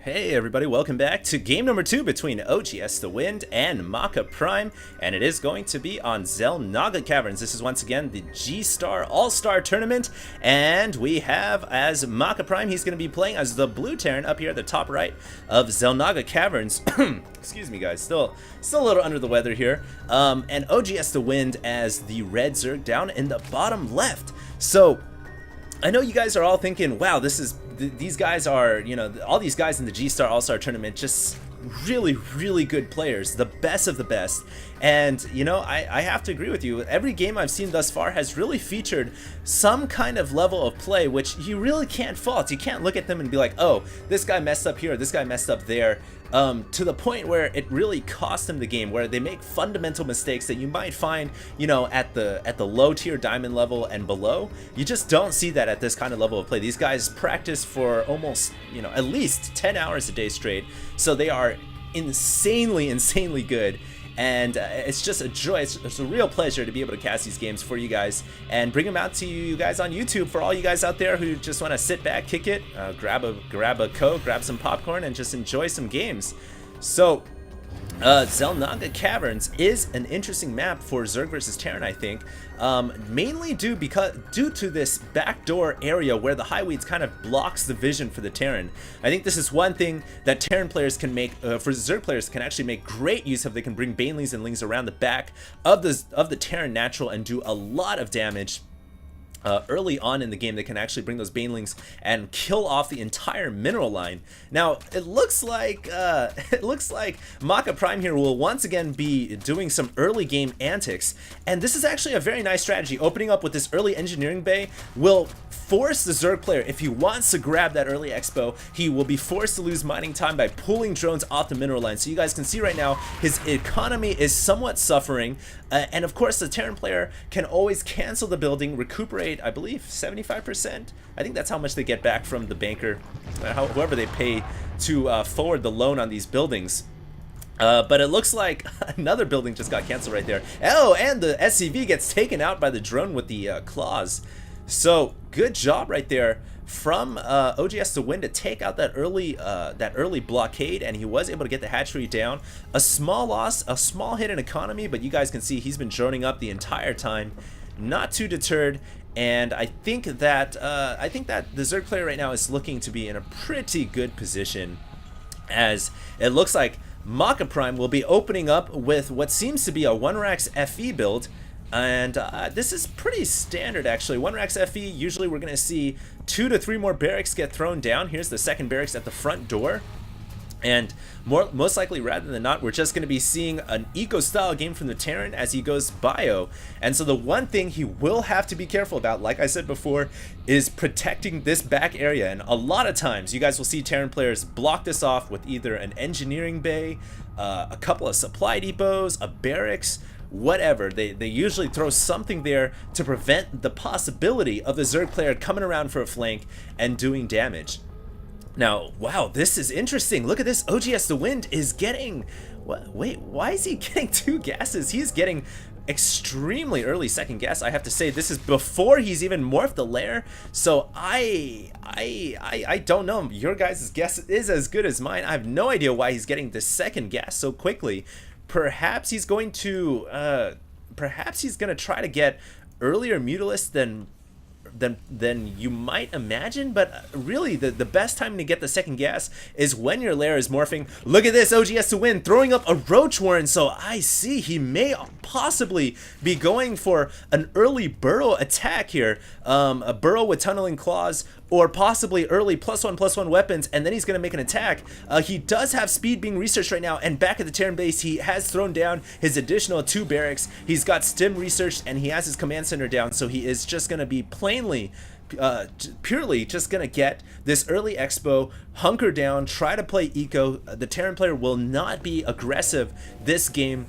Hey everybody, welcome back to game number 2 between oGs.TheWind and MakaPrime, and it is going to be on Xel'Naga Caverns. This is once again the G-Star All-Star Tournament, and we have as MakaPrime, he's going to be playing as the Blue Terran up here at the top right of Xel'Naga Caverns. Excuse me guys, still a little under the weather here. And oGs.TheWind as the Red Zerg down in the bottom left. So I know you guys are all thinking, wow, these guys are, you know, all these guys in the G-Star All-Star Tournament, just really good players, the best of the best. And, you know, I have to agree with you. Every game I've seen thus far has really featured some kind of level of play, which you really can't fault. You can't look at them and be like, oh, this guy messed up here, this guy messed up there. To the point where it really cost them the game, where they make fundamental mistakes that you might find, you know, at the low tier diamond level and below. You just don't see that at this kind of level of play. These guys practice for almost, you know, at least 10 hours a day straight, so they are insanely good. And it's just a joy, it's a real pleasure to be able to cast these games for you guys and bring them out to you guys on YouTube. For all you guys out there who just want to sit back, kick it, grab a Coke, grab some popcorn, and just enjoy some games. So Xel'Naga Caverns is an interesting map for Zerg versus Terran, I think, mainly due to this backdoor area where the high weeds kind of blocks the vision for the Terran. I think this is one thing that Terran players can make, for Zerg players can actually make great use of. They can bring Banelings and Lings around the back of the Terran natural and do a lot of damage. Early on in the game, they can actually bring those Banelings and kill off the entire mineral line. Now, it looks like MakaPrime here will once again be doing some early game antics, and this is actually a very nice strategy. Opening up with this early engineering bay will force the Zerg player, if he wants to grab that early expo, he will be forced to lose mining time by pulling drones off the mineral line. So you guys can see right now, his economy is somewhat suffering, and of course the Terran player can always cancel the building, recuperate, I believe 75%. I think that's how much they get back from the banker, whoever they pay to forward the loan on these buildings. But it looks like another building just got canceled right there. Oh, and the SCV gets taken out by the drone with the claws. So good job right there from oGs.TheWind to take out that early blockade, and he was able to get the hatchery down. A small loss, a small hit in economy, but you guys can see he's been droning up the entire time, not too deterred. And I think that the Zerg player right now is looking to be in a pretty good position, as it looks like MakaPrime will be opening up with what seems to be a 1-Rax FE build. And this is pretty standard, actually. 1-Rax FE, usually we're going to see 2 to 3 more barracks get thrown down. Here's the second barracks at the front door. And most likely, rather than not, we're just going to be seeing an eco-style game from the Terran as he goes bio. And so the one thing he will have to be careful about, like I said before, is protecting this back area. And a lot of times, you guys will see Terran players block this off with either an engineering bay, a couple of supply depots, a barracks, whatever. They usually throw something there to prevent the possibility of the Zerg player coming around for a flank and doing damage. Now, wow, this is interesting. Look at this. oGs.TheWind is getting... Wait, why is he getting 2 gases? He's getting extremely early second gas, I have to say. This is before he's even morphed the lair. So I don't know. Your guys' guess is as good as mine. I have no idea why he's getting the second gas so quickly. Perhaps he's going to try to get earlier Mutalisk than you might imagine, but really the best time to get the second gas is when your lair is morphing. Look at this, oGs.TheWind throwing up a Roach Warren, so I see he may possibly be going for an early burrow attack here, a burrow with tunneling claws, or possibly early +1/+1 weapons, and then he's going to make an attack. He does have speed being researched right now, and back at the Terran base, he has thrown down his additional 2 barracks. He's got stim researched, and he has his command center down, so he is just going to be purely just going to get this early expo, hunker down, try to play eco. The Terran player will not be aggressive this game.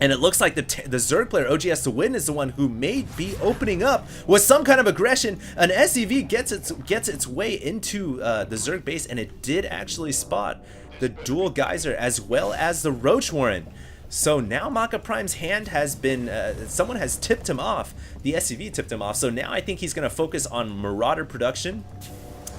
And it looks like the Zerg player, oGs.TheWind, is the one who may be opening up with some kind of aggression. An SCV gets its way into the Zerg base, and it did actually spot the dual geyser as well as the Roach Warren. So now MakaPrime's hand has been, someone has tipped him off. The SCV tipped him off. So now I think he's going to focus on Marauder production.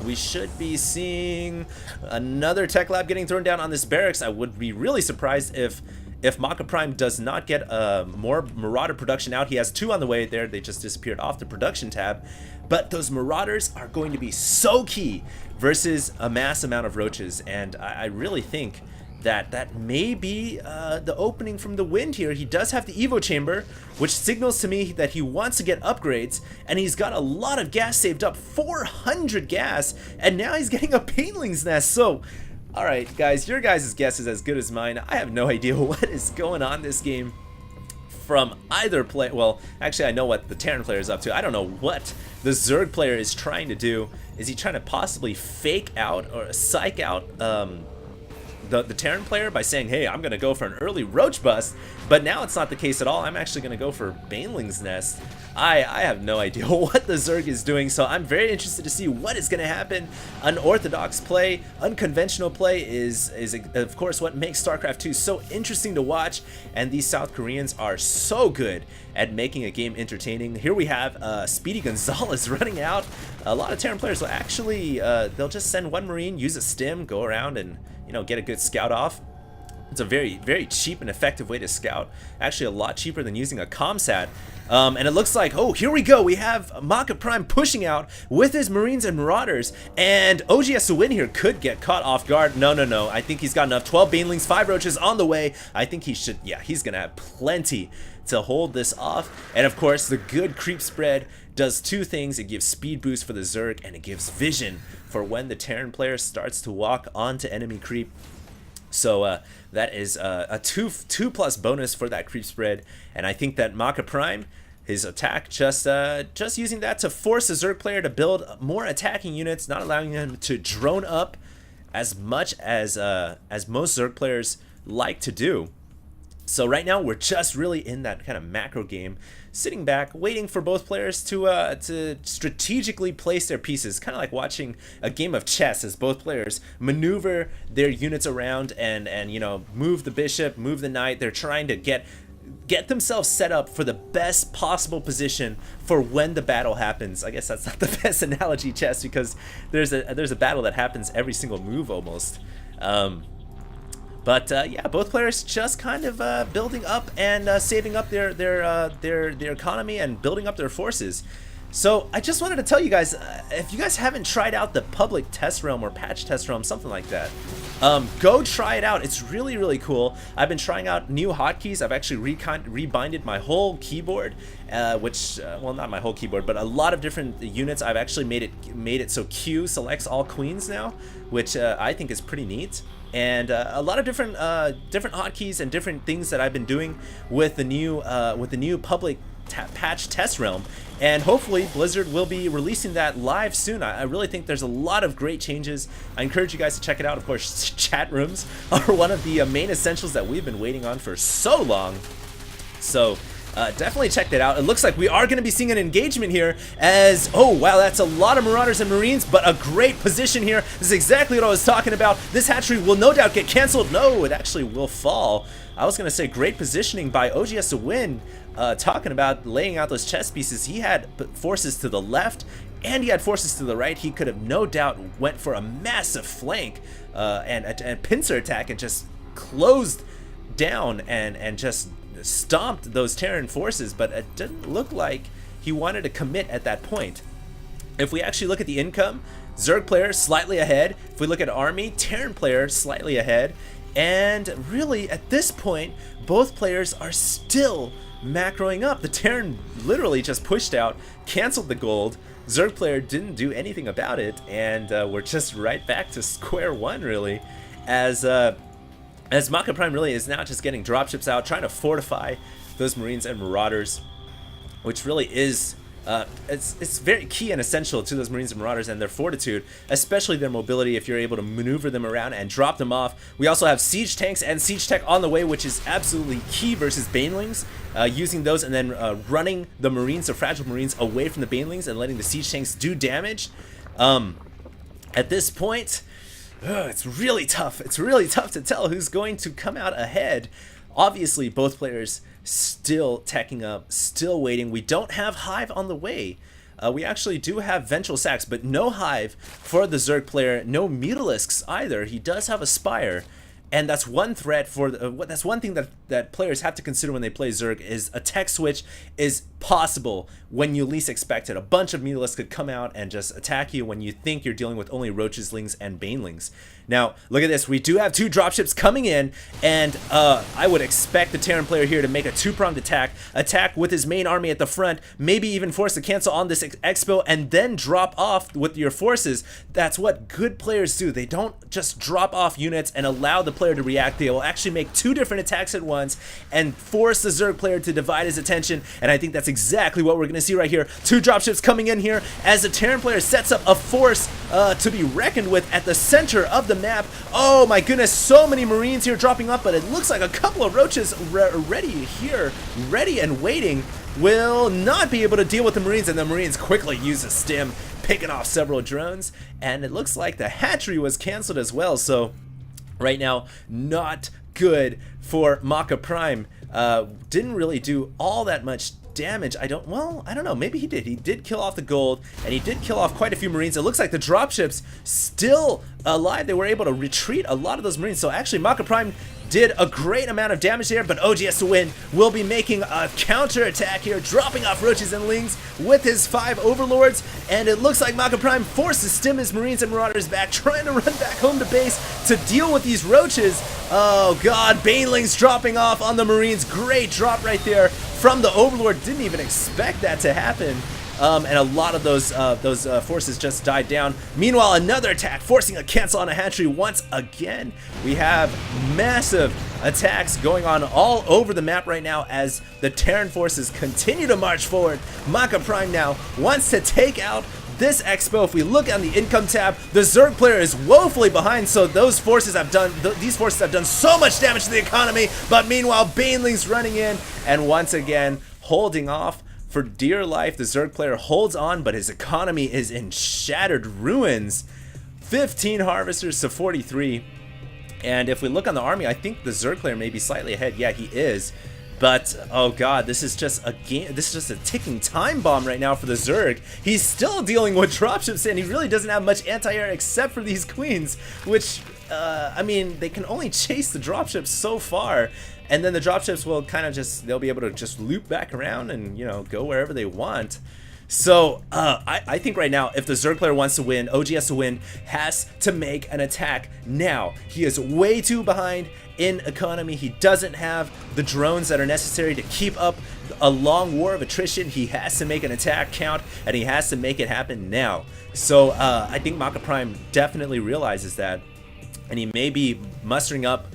We should be seeing another tech lab getting thrown down on this barracks. I would be really surprised if MakaPrime does not get more Marauder production out. He has 2 on the way there. They just disappeared off the production tab. But those Marauders are going to be so key versus a mass amount of roaches. And I really think that may be the opening from the Wind here. He does have the Evo Chamber, which signals to me that he wants to get upgrades, and he's got a lot of gas saved up, 400 gas, and now he's getting a Baneling's Nest. So, alright guys, your guys' guess is as good as mine. I have no idea what is going on this game from either play. Well, actually I know what the Terran player is up to. I don't know what the Zerg player is trying to do. Is he trying to possibly fake out or psych out the Terran player by saying, hey, I'm gonna go for an early roach bust, but now it's not the case at all. I'm actually gonna go for Baneling's Nest. I have no idea what the Zerg is doing, so I'm very interested to see what is gonna happen. Unorthodox play, unconventional play is of course what makes StarCraft 2 so interesting to watch, and these South Koreans are so good at making a game entertaining. Here we have Speedy Gonzalez running out. A lot of Terran players will actually they'll just send 1 Marine, use a stim, go around and get a good scout off. It's a very, very cheap and effective way to scout. Actually, a lot cheaper than using a comsat. And it looks like, oh, here we go. We have MakaPrime pushing out with his Marines and Marauders. And oGs.TheWind here could get caught off guard. No, no, no. I think he's got enough. 12 Banelings, 5 Roaches on the way. I think he should, yeah, he's going to have plenty to hold this off. And of course, the good creep spread does 2 things. It gives speed boost for the Zerg, and it gives vision for when the Terran player starts to walk onto enemy creep. So that is a 2+ bonus for that creep spread, and I think that MakaPrime, his attack, just using that to force the Zerg player to build more attacking units, not allowing him to drone up as much as most Zerg players like to do. So right now we're just really in that kind of macro game, sitting back, waiting for both players to strategically place their pieces, kind of like watching a game of chess as both players maneuver their units around and move the bishop, move the knight. They're trying to get themselves set up for the best possible position for when the battle happens. I guess that's not the best analogy, chess, because there's a battle that happens every single move almost. But yeah, both players just kind of building up and saving up their economy and building up their forces. So I just wanted to tell you guys, if you guys haven't tried out the public test realm or patch test realm, something like that, go try it out. It's really, really cool. I've been trying out new hotkeys. I've actually rebinded my whole keyboard, well, not my whole keyboard, but a lot of different units. I've actually made it so Q selects all queens now, which I think is pretty neat. And a lot of different hotkeys and different things that I've been doing with the new public patch test realm, and hopefully Blizzard will be releasing that live soon. I really think there's a lot of great changes. I encourage you guys to check it out. Of course, chat rooms are one of the main essentials that we've been waiting on for so long. So definitely check that out. It looks like we are going to be seeing an engagement here as, oh wow, that's a lot of Marauders and Marines, but a great position here. This is exactly what I was talking about. This hatchery will no doubt get canceled. No, it actually will fall. I was going to say great positioning by oGs.TheWind, talking about laying out those chess pieces. He had forces to the left and he had forces to the right. He could have no doubt went for a massive flank and pincer attack and just closed down and just stomped those Terran forces, but it didn't look like he wanted to commit at that point. If we actually look at the income, Zerg player slightly ahead. If we look at army, Terran player slightly ahead. And really, at this point, both players are still macroing up. The Terran literally just pushed out, canceled the gold. Zerg player didn't do anything about it, and we're just right back to square one, really, as MakaPrime really is now just getting dropships out, trying to fortify those Marines and Marauders, which really is it's very key and essential to those Marines and Marauders and their fortitude, especially their mobility, if you're able to maneuver them around and drop them off. We also have siege tanks and siege tech on the way, which is absolutely key versus Banelings, using those and then running the Marines, the fragile Marines, away from the Banelings and letting the siege tanks do damage. At this point, it's really tough. It's really tough to tell who's going to come out ahead. Obviously, both players still teching up, still waiting. We don't have Hive on the way. we actually do have Ventral Sacks, but no Hive for the Zerg player, no Mutalisks either. He does have a Spire. And that's one threat for that's one thing that players have to consider when they play Zerg, is a tech switch is possible when you least expect it. A bunch of Mutalisks could come out and just attack you when you think you're dealing with only Roacheslings and Banelings. Now, look at this. We do have 2 dropships coming in, and I would expect the Terran player here to make a 2-pronged attack with his main army at the front, maybe even force a cancel on this Expo, and then drop off with your forces. That's what good players do. They don't just drop off units and allow the player to react. They will actually make 2 different attacks at once and force the Zerg player to divide his attention, and I think that's exactly what we're going to see right here. 2 dropships coming in here as the Terran player sets up a force to be reckoned with at the center of the map. Oh my goodness, so many Marines here dropping off, but it looks like a couple of Roaches ready here, ready and waiting, will not be able to deal with the Marines, and the Marines quickly use a stim, picking off several drones, and it looks like the hatchery was canceled as well. So right now, not good for MakaPrime. Didn't really do all that much damage. I don't know, maybe he did. He did kill off the gold, and he did kill off quite a few Marines. It looks like the dropships still alive. They were able to retreat a lot of those Marines. So actually MakaPrime did a great amount of damage there, but oGs.TheWind will be making a counter attack here, dropping off Roaches and Lings with his 5 Overlords, and it looks like MakaPrime forced to stim his Marines and Marauders back, trying to run back home to base to deal with these Roaches. Oh god, Banelings dropping off on the Marines. Great drop right there from the Overlord. Didn't even expect that to happen. And a lot of those forces just died down. Meanwhile, another attack, forcing a cancel on a hatchery once again. We have massive attacks going on all over the map right now as the Terran forces continue to march forward. MakaPrime now wants to take out this Expo. If we look on the income tab, the Zerg player is woefully behind, so these forces have done so much damage to the economy, but meanwhile, Banelings running in and once again holding off. For dear life, the Zerg player holds on, but his economy is in shattered ruins. 15 harvesters to 43. And if we look on the army, I think the Zerg player may be slightly ahead. Yeah, he is. But oh god, this is just a game. This is just a ticking time bomb right now for the Zerg. He's still dealing with dropships, and he really doesn't have much anti-air except for these queens, which I mean, they can only chase the dropships so far. And then the dropships will kind of they'll be able to just loop back around and, you know, go wherever they want. So I think right now, if the Zerg player wants to win, oGs.TheWind has to make an attack now. He is way too behind in economy. He doesn't have the drones that are necessary to keep up a long war of attrition. He has to make an attack count, and he has to make it happen now. So I think MakaPrime definitely realizes that, and he may be mustering up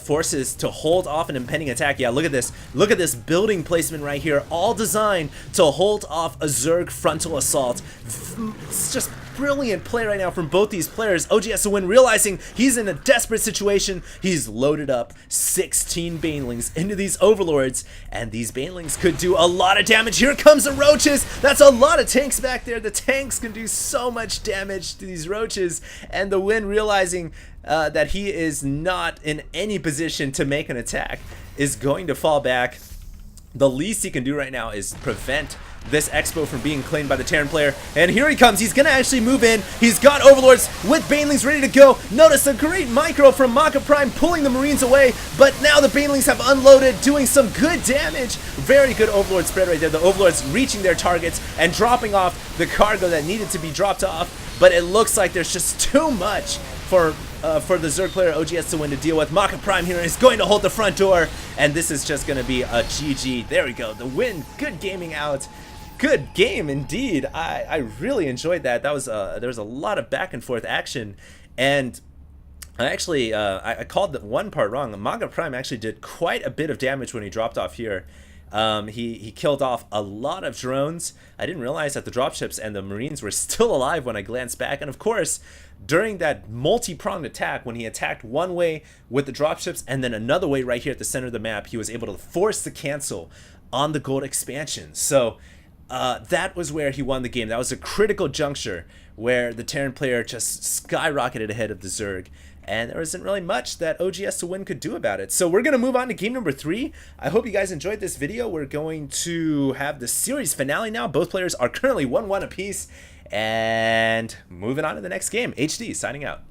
forces to hold off an impending attack. Yeah, look at this. Look at this building placement right here, all designed to hold off a Zerg frontal assault. It's just brilliant play right now from both these players. oGs.TheWind realizing he's in a desperate situation. He's loaded up 16 Banelings into these Overlords, and these Banelings could do a lot of damage. Here comes the Roaches. That's a lot of tanks back there. The tanks can do so much damage to these Roaches, and the Wind realizing that he is not in any position to make an attack is going to fall back. The least he can do right now is prevent this Expo from being claimed by the Terran player. And here he comes. He's going to actually move in. He's got Overlords with Banelings ready to go. Notice a great micro from MakaPrime pulling the Marines away. But now the Banelings have unloaded, doing some good damage. Very good Overlord spread right there. The Overlords reaching their targets and dropping off the cargo that needed to be dropped off. But it looks like there's just too much for the Zerg player oGs.TheWind to deal with. MakaPrime here is going to hold the front door, and this is just going to be a GG. There we go. The win. Good gaming out. Good game indeed. I really enjoyed that. That was there was a lot of back and forth action, and I actually I called that one part wrong. MakaPrime actually did quite a bit of damage when he dropped off here. He killed off a lot of drones. I didn't realize that the dropships and the Marines were still alive when I glanced back. And of course, during that multi-pronged attack, when he attacked one way with the dropships and then another way right here at the center of the map, he was able to force the cancel on the gold expansion. So that was where he won the game. That was a critical juncture where the Terran player just skyrocketed ahead of the Zerg, and there wasn't really much that oGs.TheWind could do about it. So we're going to move on to game number 3. I hope you guys enjoyed this video. We're going to have the series finale now. Both players are currently 1-1 apiece, and moving on to the next game. HD signing out.